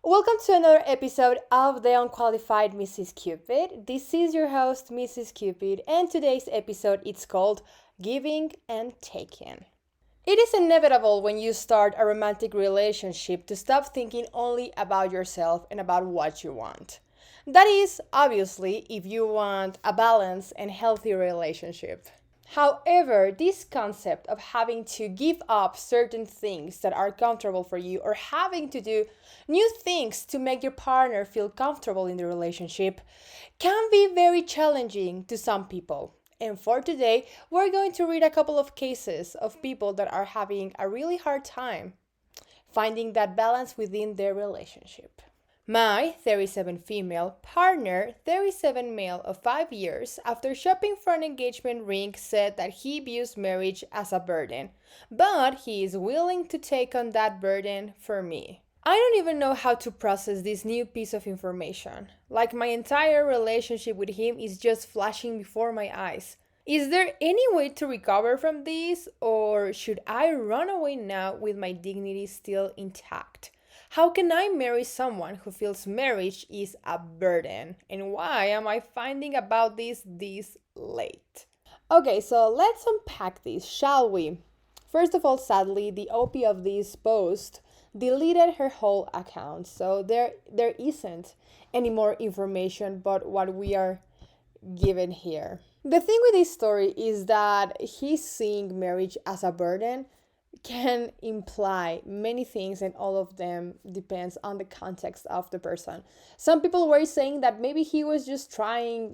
Welcome to another episode of the Unqualified Mrs. Cupid. This is your host, Mrs. Cupid, and today's episode is called Giving and Taking. It is inevitable when you start a romantic relationship to stop thinking only about yourself and about what you want. That is, obviously, if you want a balanced and healthy relationship. However, this concept of having to give up certain things that are comfortable for you or having to do new things to make your partner feel comfortable in the relationship can be very challenging to some people. And for today, we're going to read a couple of cases of people that are having a really hard time finding that balance within their relationship. My 37 female partner, 37 male of 5 years, after shopping for an engagement ring, said that he views marriage as a burden, but he is willing to take on that burden for me. I don't even know how to process this new piece of information. Like my entire relationship with him is just flashing before my eyes. Is there any way to recover from this, or should I run away now with my dignity still intact? How can I marry someone who feels marriage is a burden? And why am I finding about this late? Okay, so let's unpack this, shall we? First of all, sadly, the OP of this post deleted her whole account, so there isn't any more information but what we are given here. The thing with this story is that he's seeing marriage as a burden can imply many things, and all of them depends on the context of the person. Some people were saying that maybe he was just trying,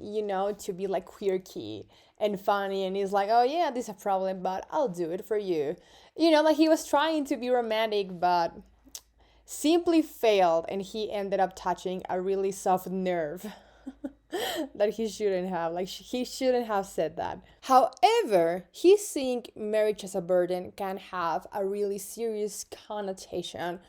to be like quirky and funny, and he's like, oh yeah, this is a problem, but I'll do it for you. Like he was trying to be romantic, but simply failed, and he ended up touching a really soft nerve. That he shouldn't have. He shouldn't have said that. However, he seeing marriage as a burden can have a really serious connotation.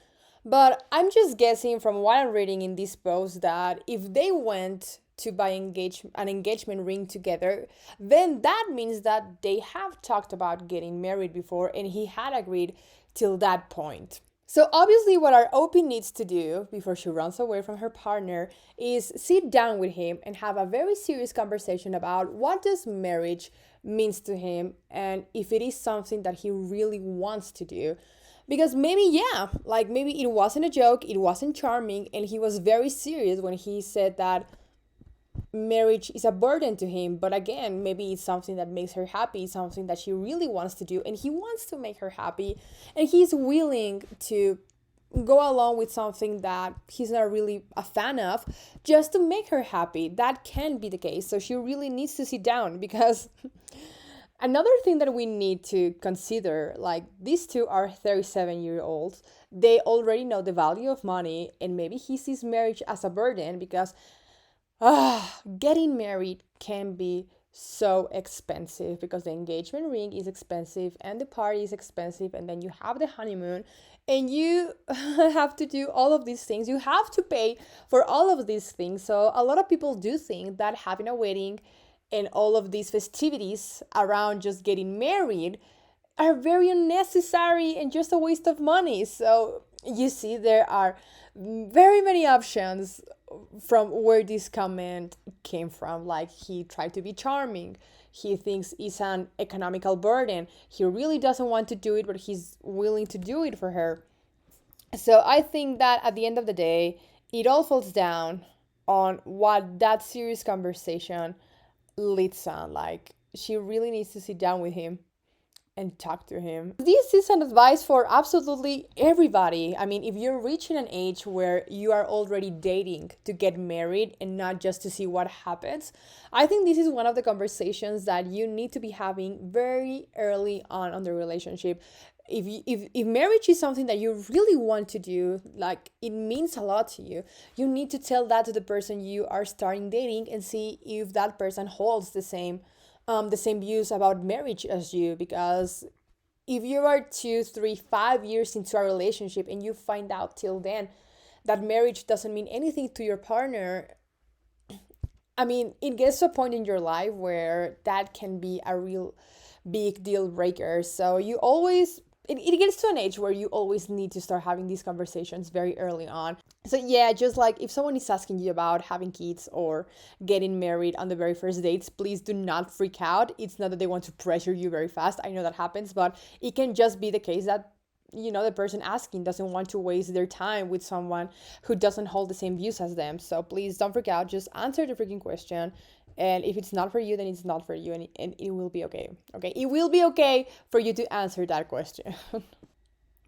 But I'm just guessing from what I'm reading in this post that if they went to buy an engagement ring together, then that means that they have talked about getting married before and he had agreed till that point. So obviously what our OP needs to do before she runs away from her partner is sit down with him and have a very serious conversation about what does marriage means to him and if it is something that he really wants to do. Because maybe it wasn't a joke, it wasn't charming, and he was very serious when he said that marriage is a burden to him, but again, maybe it's something that makes her happy, something that she really wants to do, and he wants to make her happy, and he's willing to go along with something that he's not really a fan of just to make her happy. That can be the case. So she really needs to sit down, because another thing that we need to consider, like these two are 37-year-olds, they already know the value of money, and maybe he sees marriage as a burden because getting married can be so expensive, because the engagement ring is expensive and the party is expensive, and then you have the honeymoon and you have to do all of these things. You have to pay for all of these things. So a lot of people do think that having a wedding and all of these festivities around just getting married are very unnecessary and just a waste of money. So you see, there are very many options from where this comment came from. Like, he tried to be charming, he thinks it's an economical burden, he really doesn't want to do it, but he's willing to do it for her. So I think that at the end of the day, it all falls down on what that serious conversation leads on. Like, she really needs to sit down with him and talk to him. This is an advice for absolutely everybody. I mean, if you're reaching an age where you are already dating to get married and not just to see what happens, I think this is one of the conversations that you need to be having very early on the relationship. If marriage is something that you really want to do, like it means a lot to you, you need to tell that to the person you are starting dating and see if that person holds the same views about marriage as you. Because if you are 2, 3, 5 years into a relationship and you find out till then that marriage doesn't mean anything to your partner, I mean, it gets to a point in your life where that can be a real big deal breaker. So you always, it gets to an age where you always need to start having these conversations very early on. So yeah, just like if someone is asking you about having kids or getting married on the very first dates, please do not freak out. It's not that they want to pressure you very fast. I know that happens, but it can just be the case that the person asking doesn't want to waste their time with someone who doesn't hold the same views as them. So please don't freak out. Just answer the freaking question. And if it's not for you, then it's not for you, and it will be okay. Okay, it will be okay for you to answer that question.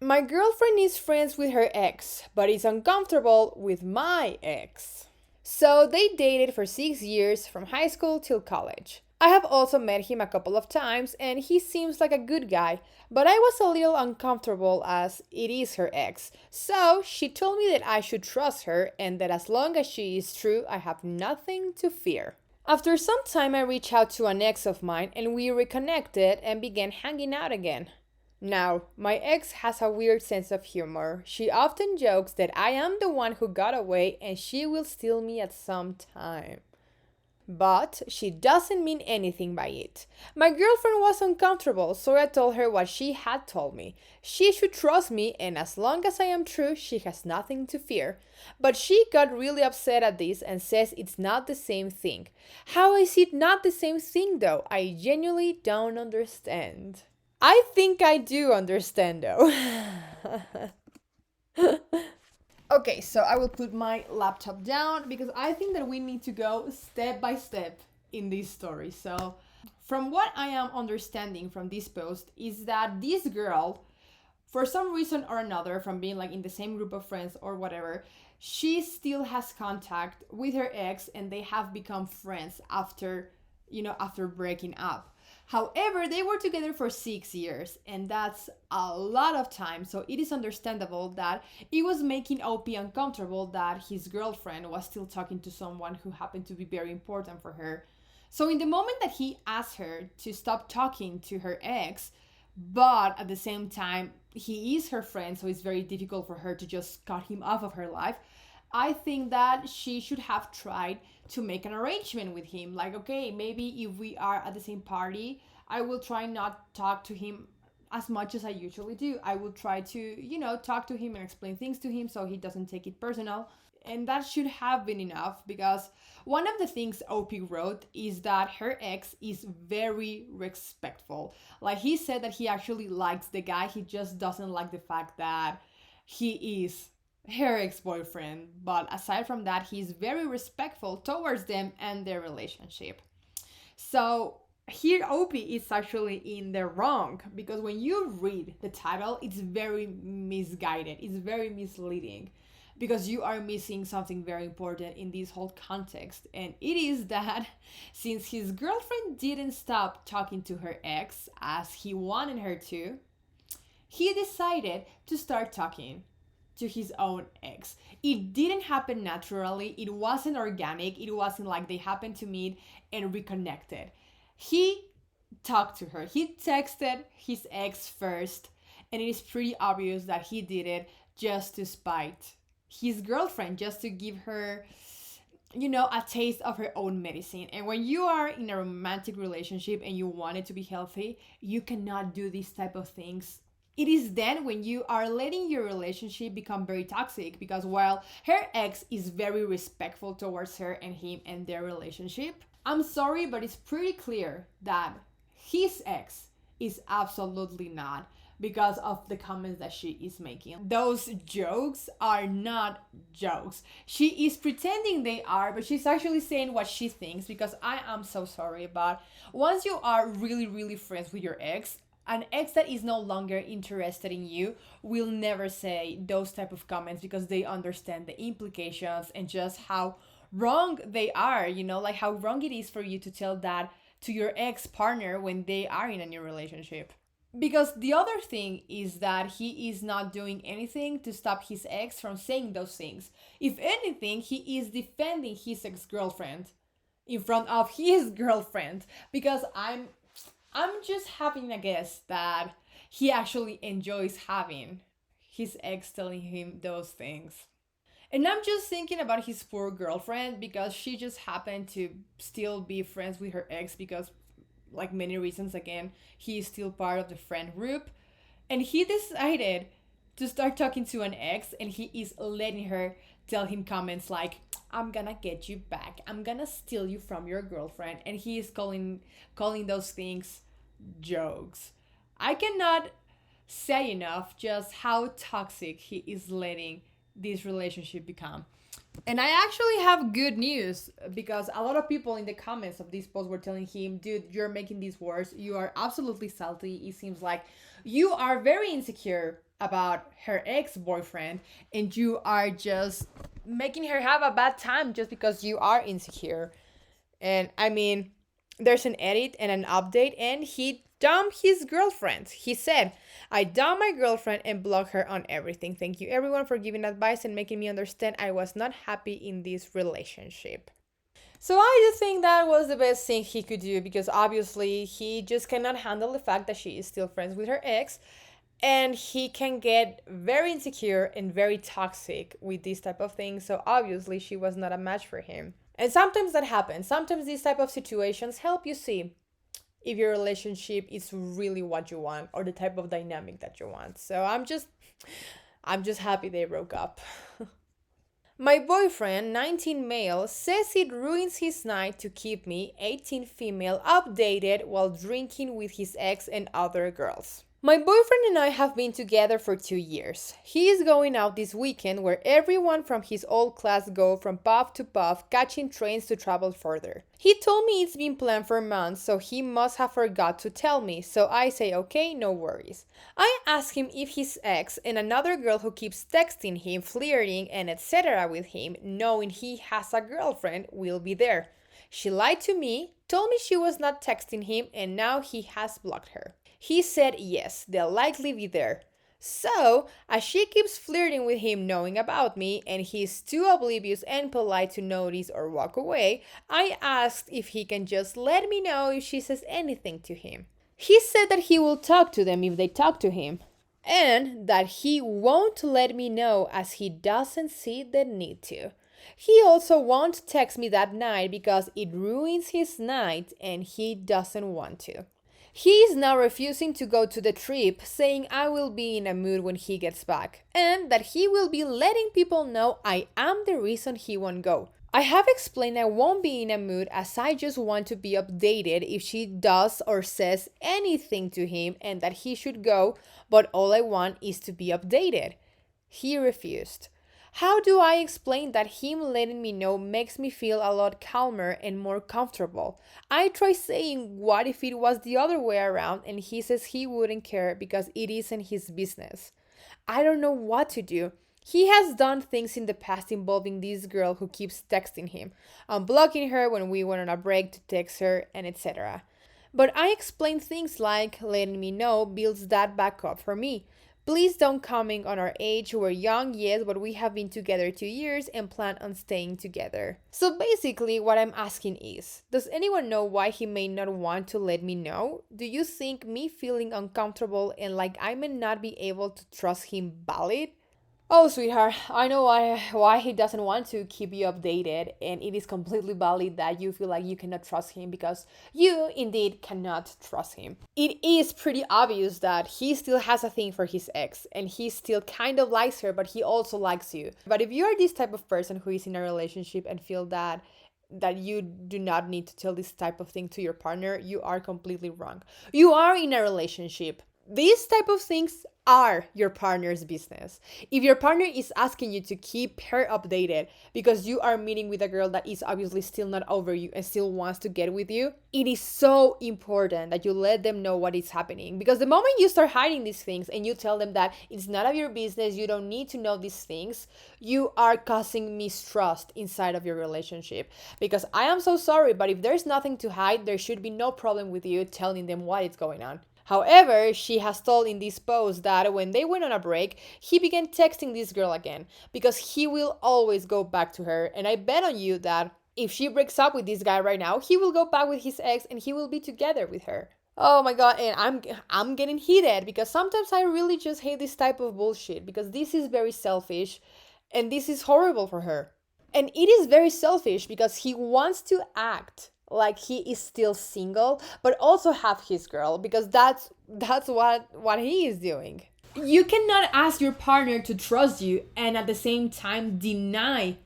My girlfriend is friends with her ex, but is uncomfortable with my ex. So they dated for 6 years from high school till college. I have also met him a couple of times and he seems like a good guy, but I was a little uncomfortable as it is her ex. So she told me that I should trust her and that as long as she is true, I have nothing to fear. After some time, I reached out to an ex of mine and we reconnected and began hanging out again. Now, my ex has a weird sense of humor. She often jokes that I am the one who got away and she will steal me at some time. But she doesn't mean anything by it. My girlfriend was uncomfortable, so I told her what she had told me. She should trust me, and as long as I am true, she has nothing to fear. But she got really upset at this and says it's not the same thing. How is it not the same thing though? I genuinely don't understand. I think I do understand though. Okay, so I will put my laptop down because I think that we need to go step by step in this story. So, from what I am understanding from this post, is that this girl, for some reason or another, from being like in the same group of friends or whatever, she still has contact with her ex and they have become friends after breaking up. However, they were together for 6 years, and that's a lot of time. So it is understandable that it was making OP uncomfortable that his girlfriend was still talking to someone who happened to be very important for her. So, in the moment that he asked her to stop talking to her ex, but at the same time, he is her friend, so it's very difficult for her to just cut him off of her life. I think that she should have tried to make an arrangement with him. Like, okay, maybe if we are at the same party, I will try not talk to him as much as I usually do. I will try to, talk to him and explain things to him so he doesn't take it personal. And that should have been enough because one of the things OP wrote is that her ex is very respectful. Like, he said that he actually likes the guy, he just doesn't like the fact that he is her ex-boyfriend, but aside from that, he's very respectful towards them and their relationship. So here OP is actually in the wrong because when you read the title, it's very misguided, it's very misleading because you are missing something very important in this whole context, and it is that since his girlfriend didn't stop talking to her ex as he wanted her to, he decided to start talking to his own ex. It didn't happen naturally, it wasn't organic, it wasn't like they happened to meet and reconnected. He talked to her, he texted his ex first, and it is pretty obvious that he did it just to spite his girlfriend, just to give her a taste of her own medicine. And when you are in a romantic relationship and you want it to be healthy, you cannot do these type of things. It is then when you are letting your relationship become very toxic because while her ex is very respectful towards her and him and their relationship, I'm sorry, but it's pretty clear that his ex is absolutely not because of the comments that she is making. Those jokes are not jokes. She is pretending they are, but she's actually saying what she thinks because I am so sorry, but once you are really, really friends with your ex, an ex that is no longer interested in you will never say those type of comments because they understand the implications and just how wrong they are, like how wrong it is for you to tell that to your ex-partner when they are in a new relationship. Because the other thing is that he is not doing anything to stop his ex from saying those things. If anything, he is defending his ex-girlfriend in front of his girlfriend because I'm just having a guess that he actually enjoys having his ex telling him those things. And I'm just thinking about his poor girlfriend because she just happened to still be friends with her ex because, like many reasons, again, he is still part of the friend group. And he decided to start talking to an ex, and he is letting her tell him comments like, I'm gonna get you back, I'm gonna steal you from your girlfriend, and he is calling those things jokes. I cannot say enough just how toxic he is letting this relationship become. And I actually have good news, because a lot of people in the comments of this post were telling him, dude, you're making this worse. You are absolutely salty. It seems like you are very insecure about her ex-boyfriend, and you are just making her have a bad time just because you are insecure. And I mean, there's an edit and an update, and he dumped his girlfriend. He said, I dumped my girlfriend and blocked her on everything. Thank you, everyone, for giving advice and making me understand I was not happy in this relationship. So I do think that was the best thing he could do, because obviously he just cannot handle the fact that she is still friends with her ex, and he can get very insecure and very toxic with this type of thing. So obviously she was not a match for him. And sometimes that happens. Sometimes these type of situations help you see if your relationship is really what you want, or the type of dynamic that you want. So I'm just happy they broke up. My boyfriend, 19 male, says it ruins his night to keep me, 18 female, updated while drinking with his ex and other girls. My boyfriend and I have been together for 2 years. He is going out this weekend where everyone from his old class go from pub to pub, catching trains to travel further. He told me it's been planned for months, so he must have forgot to tell me, so I say okay, no worries. I ask him if his ex and another girl who keeps texting him, flirting and etc. with him, knowing he has a girlfriend, will be there. She lied to me, told me she was not texting him, and now he has blocked her. He said yes, they'll likely be there. So, as she keeps flirting with him knowing about me, and he's too oblivious and polite to notice or walk away, I asked if he can just let me know if she says anything to him. He said that he will talk to them if they talk to him, and that he won't let me know as he doesn't see the need to. He also won't text me that night because it ruins his night and he doesn't want to. He is now refusing to go to the trip, saying I will be in a mood when he gets back, and that he will be letting people know I am the reason he won't go. I have explained I won't be in a mood, as I just want to be updated if she does or says anything to him, and that he should go, but all I want is to be updated. He refused. How do I explain that him letting me know makes me feel a lot calmer and more comfortable? I try saying what if it was the other way around, and he says he wouldn't care because it isn't his business. I don't know what to do. He has done things in the past involving this girl who keeps texting him, unblocking her when we went on a break to text her, and etc. But I explain things like letting me know builds that back up for me. Please don't comment on our age. We're young, yes, but we have been together 2 years and plan on staying together. So basically, what I'm asking is, does anyone know why he may not want to let me know? Do you think me feeling uncomfortable and like I may not be able to trust him valid? Oh, sweetheart, I know why he doesn't want to keep you updated, and it is completely valid that you feel like you cannot trust him, because you indeed cannot trust him. It is pretty obvious that he still has a thing for his ex, and he still kind of likes her, but he also likes you. But if you are this type of person who is in a relationship and feel that you do not need to tell this type of thing to your partner, you are completely wrong. You are in a relationship. These type of things are your partner's business. If your partner is asking you to keep her updated because you are meeting with a girl that is obviously still not over you and still wants to get with you, it is so important that you let them know what is happening. Because the moment you start hiding these things and you tell them that it's none of your business, you don't need to know these things, you are causing mistrust inside of your relationship. Because I am so sorry, but if there's nothing to hide, there should be no problem with you telling them what is going on. However, she has told in this post that when they went on a break, he began texting this girl again because he will always go back to her. And I bet on you that if she breaks up with this guy right now, he will go back with his ex and he will be together with her. Oh my god, and I'm getting heated because sometimes I really just hate this type of bullshit, because this is very selfish and this is horrible for her. And it is very selfish because he wants to act like he is still single, but also have his girl, because that's what he is doing. You cannot ask your partner to trust you and at the same time deny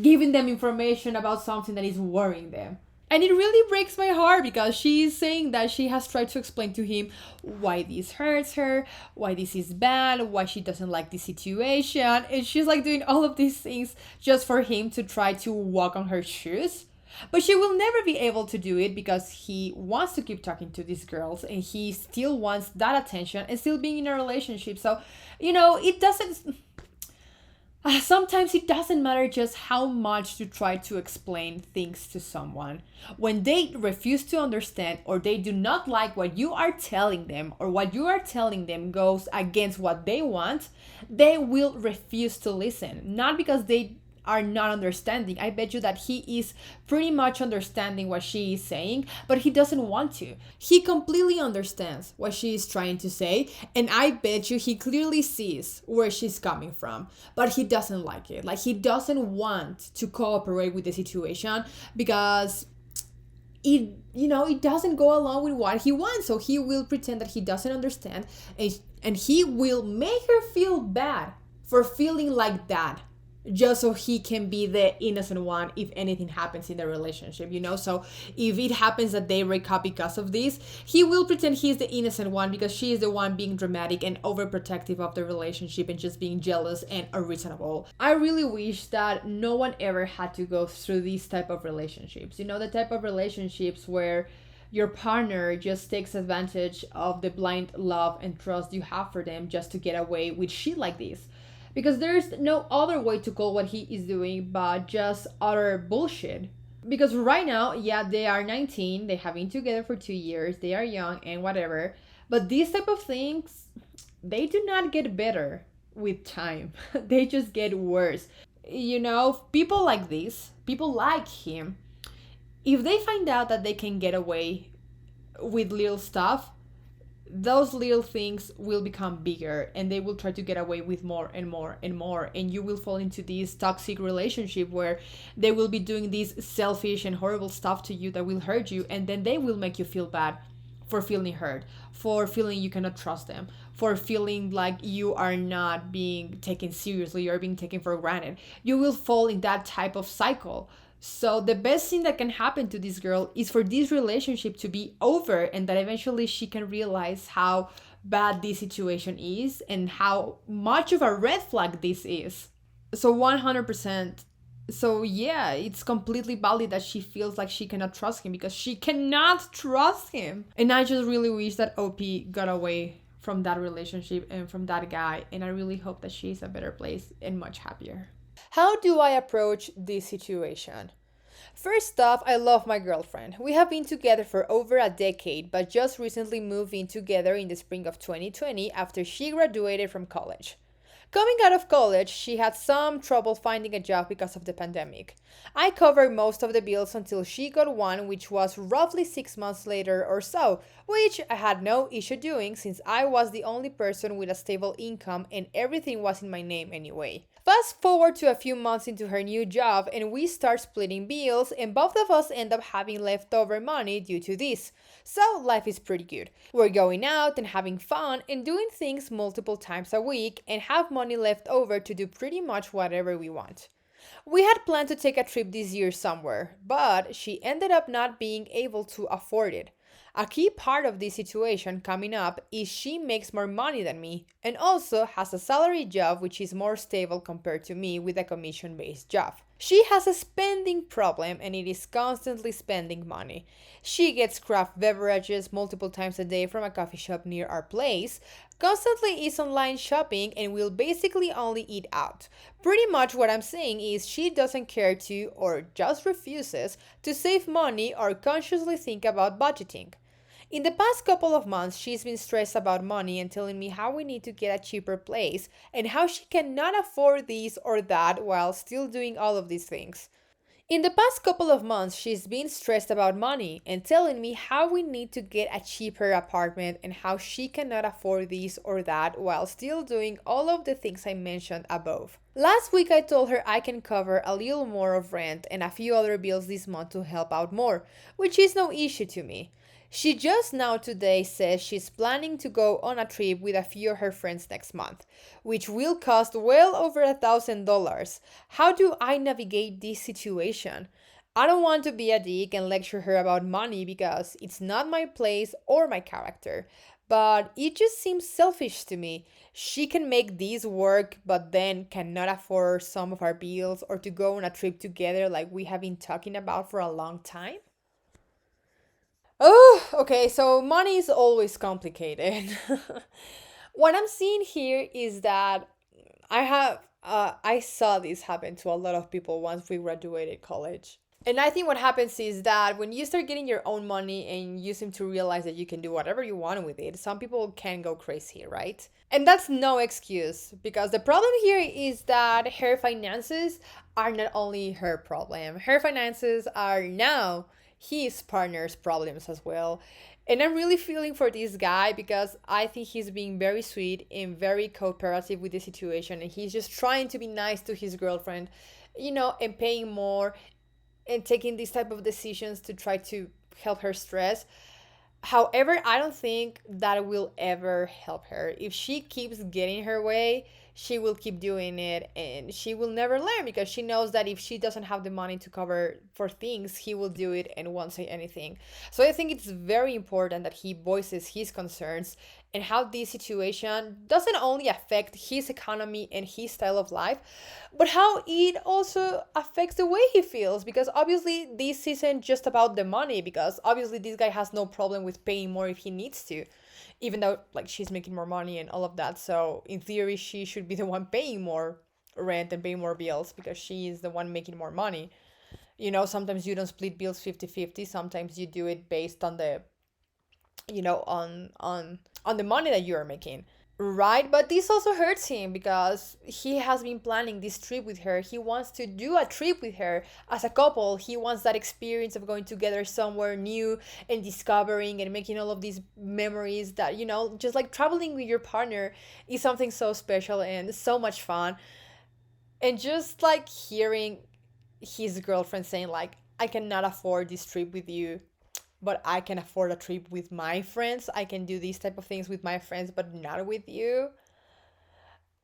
giving them information about something that is worrying them. And it really breaks my heart because she is saying that she has tried to explain to him why this hurts her, why this is bad, why she doesn't like the situation. And she's like doing all of these things just for him to try to walk on her shoes. But she will never be able to do it because he wants to keep talking to these girls and he still wants that attention and still being in a relationship. So, it doesn't. Sometimes it doesn't matter just how much to try to explain things to someone. When they refuse to understand or they do not like what you are telling them or what you are telling them goes against what they want, they will refuse to listen. Not because they are not understanding. I bet you that he is pretty much understanding what she is saying, but he doesn't want to. He completely understands what she is trying to say, and I bet you he clearly sees where she's coming from, but he doesn't like it. Like, he doesn't want to cooperate with the situation because it doesn't go along with what he wants. So he will pretend that he doesn't understand, and he will make her feel bad for feeling like that, just so he can be the innocent one if anything happens in the relationship. So if it happens that they break up because of this, he will pretend he's the innocent one because she is the one being dramatic and overprotective of the relationship and just being jealous and unreasonable. I really wish that no one ever had to go through these type of relationships. The type of relationships where your partner just takes advantage of the blind love and trust you have for them just to get away with shit like this. Because there's no other way to call what he is doing but just utter bullshit. Because right now, yeah, they are 19, they have been together for 2 years, they are young and whatever. But these type of things, they do not get better with time. They just get worse. People like this, people like him, if they find out that they can get away with little stuff, those little things will become bigger and they will try to get away with more and more and more, and you will fall into this toxic relationship where they will be doing this selfish and horrible stuff to you that will hurt you, and then they will make you feel bad for feeling hurt, for feeling you cannot trust them, for feeling like you are not being taken seriously, you're being taken for granted. You will fall in that type of cycle. So the best thing that can happen to this girl is for this relationship to be over and that eventually she can realize how bad this situation is and how much of a red flag this is. So 100%. So yeah, it's completely valid that she feels like she cannot trust him because she cannot trust him. And I just really wish that OP got away from that relationship and from that guy. And I really hope that she's a better place and much happier. How do I approach this situation? First off, I love my girlfriend. We have been together for over a decade, but just recently moved in together in the spring of 2020 after she graduated from college. Coming out of college, she had some trouble finding a job because of the pandemic. I covered most of the bills until she got one, which was roughly 6 months later or so, which I had no issue doing since I was the only person with a stable income and everything was in my name anyway. Fast forward to a few months into her new job and we start splitting bills and both of us end up having leftover money due to this. So life is pretty good. We're going out and having fun and doing things multiple times a week and have money left over to do pretty much whatever we want. We had planned to take a trip this year somewhere, but she ended up not being able to afford it. A key part of this situation coming up is she makes more money than me and also has a salary job which is more stable compared to me with a commission-based job. She has a spending problem and it is constantly spending money. She gets craft beverages multiple times a day from a coffee shop near our place, constantly is online shopping and will basically only eat out. Pretty much what I'm saying is she doesn't care to or just refuses to save money or consciously think about budgeting. In the past couple of months, she's been stressed about money and telling me how we need to get a cheaper place and how she cannot afford this or that while still doing all of these things. In the past couple of months, she's been stressed about money and telling me how we need to get a cheaper apartment and how she cannot afford this or that while still doing all of the things I mentioned above. Last week, I told her I can cover a little more of rent and a few other bills this month to help out more, which is no issue to me. She just now today says she's planning to go on a trip with a few of her friends next month, which will cost well over $1,000. How do I navigate this situation? I don't want to be a dick and lecture her about money because it's not my place or my character, but it just seems selfish to me. She can make this work, but then cannot afford some of our bills or to go on a trip together like we have been talking about for a long time. Oh, okay, so money is always complicated. What I'm seeing here is that I saw this happen to a lot of people once we graduated college. And I think what happens is that when you start getting your own money and you seem to realize that you can do whatever you want with it, some people can go crazy, right? And that's no excuse because the problem here is that her finances are not only her problem, her finances are now his partner's problems as well. And I'm really feeling for this guy because I think he's being very sweet and very cooperative with the situation. And he's just trying to be nice to his girlfriend, and paying more and taking these type of decisions to try to help her stress. However, I don't think that will ever help her. If she keeps getting her way, she will keep doing it and she will never learn because she knows that if she doesn't have the money to cover for things, he will do it and won't say anything. So I think it's very important that he voices his concerns and how this situation doesn't only affect his economy and his style of life, but how it also affects the way he feels. Because obviously, this isn't just about the money, because obviously, this guy has no problem with paying more if he needs to, even though like she's making more money and all of that. So, in theory, she should be the one paying more rent and paying more bills because she is the one making more money. Sometimes you don't split bills 50-50. Sometimes you do it based on the on the money that you are making, right? But this also hurts him because he has been planning this trip with her. He wants to do a trip with her as a couple. He wants that experience of going together somewhere new and discovering and making all of these memories that just like traveling with your partner is something so special and so much fun. And just like hearing his girlfriend saying like, I cannot afford this trip with you, but I can afford a trip with my friends. I can do these type of things with my friends, but not with you.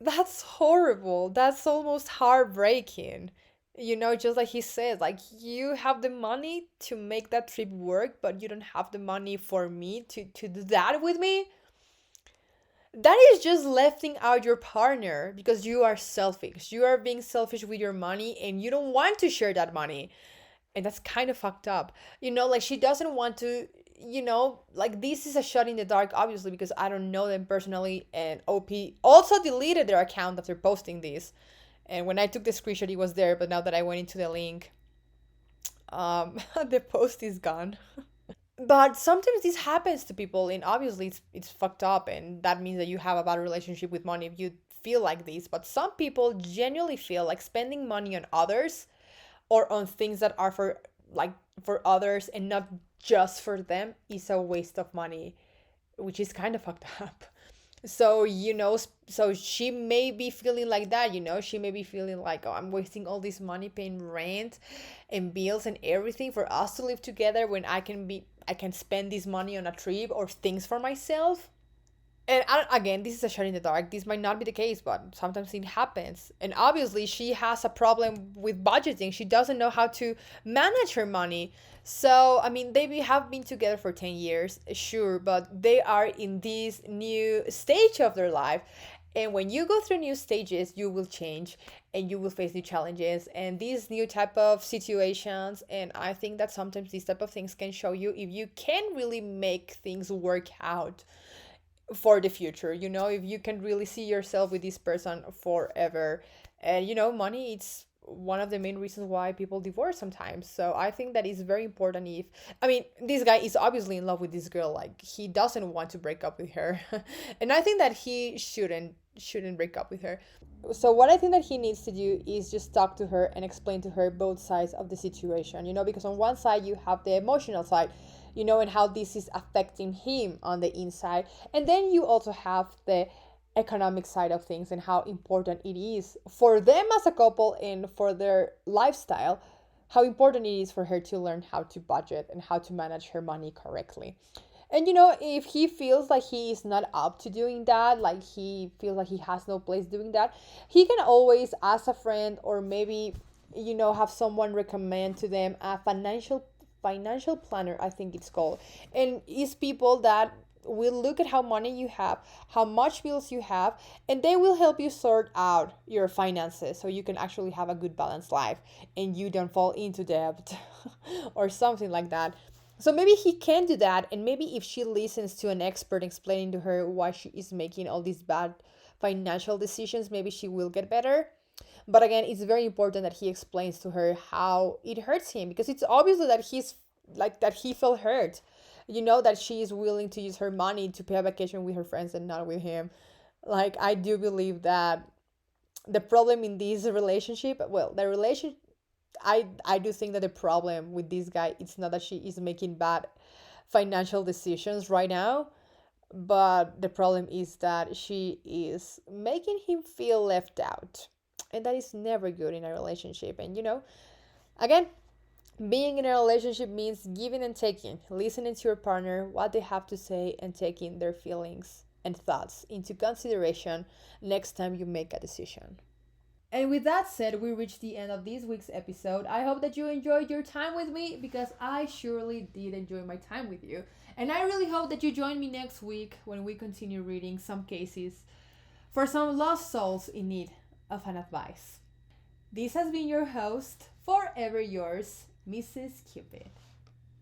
That's horrible. That's almost heartbreaking. Just like he said, like you have the money to make that trip work, but you don't have the money for me to do that with me. That is just lefting out your partner because you are selfish. You are being selfish with your money and you don't want to share that money, and that's kind of fucked up. Like she doesn't want to, like this is a shot in the dark, obviously, because I don't know them personally, and OP also deleted their account after posting this. And when I took the screenshot, it was there, but now that I went into the link, the post is gone. But sometimes this happens to people, and obviously it's fucked up, and that means that you have a bad relationship with money if you feel like this. But some people genuinely feel like spending money on others or on things that are for others and not just for them is a waste of money, which is kind of fucked up. So so she may be feeling like that. She may be feeling like, oh, I'm wasting all this money paying rent and bills and everything for us to live together when I can spend this money on a trip or things for myself. And again, this is a shot in the dark. This might not be the case, but sometimes it happens. And obviously, she has a problem with budgeting. She doesn't know how to manage her money. So, I mean, they have been together for 10 years, sure, but they are in this new stage of their life. And when you go through new stages, you will change and you will face new challenges and these new type of situations. And I think that sometimes these type of things can show you if you can really make things work out for the future, if you can really see yourself with this person forever. And money, it's one of the main reasons why people divorce sometimes. So I think that is very important. If I mean, this guy is obviously in love with this girl, like he doesn't want to break up with her. And I think that he shouldn't break up with her. So what I think that he needs to do is just talk to her and explain to her both sides of the situation, because on one side you have the emotional side, and how this is affecting him on the inside. And then you also have the economic side of things and how important it is for them as a couple and for their lifestyle how important it is for her to learn how to budget and how to manage her money correctly. And if he feels like he is not up to doing that, like he feels like he has no place doing that, he can always ask a friend, or maybe have someone recommend to them a financial planner, I think it's called. And it's people that will look at how money you have, how much bills you have, and they will help you sort out your finances so you can actually have a good balanced life and you don't fall into debt or something like that. So maybe he can do that, and maybe if she listens to an expert explaining to her why she is making all these bad financial decisions, maybe she will get better. But again, it's very important that he explains to her how it hurts him, because it's obviously that he felt hurt. That she is willing to use her money to pay a vacation with her friends and not with him. Like, I do believe that the problem in this relationship, well, the relation, I do think that the problem with this guy, it's not that she is making bad financial decisions right now, but the problem is that she is making him feel left out. And that is never good in a relationship. And again, being in a relationship means giving and taking, listening to your partner, what they have to say, and taking their feelings and thoughts into consideration next time you make a decision. And with that said, we reached the end of this week's episode. I hope that you enjoyed your time with me, because I surely did enjoy my time with you. And I really hope that you join me next week when we continue reading some cases for some lost souls in need of an advice. This has been your host, forever yours, Mrs. Cupid.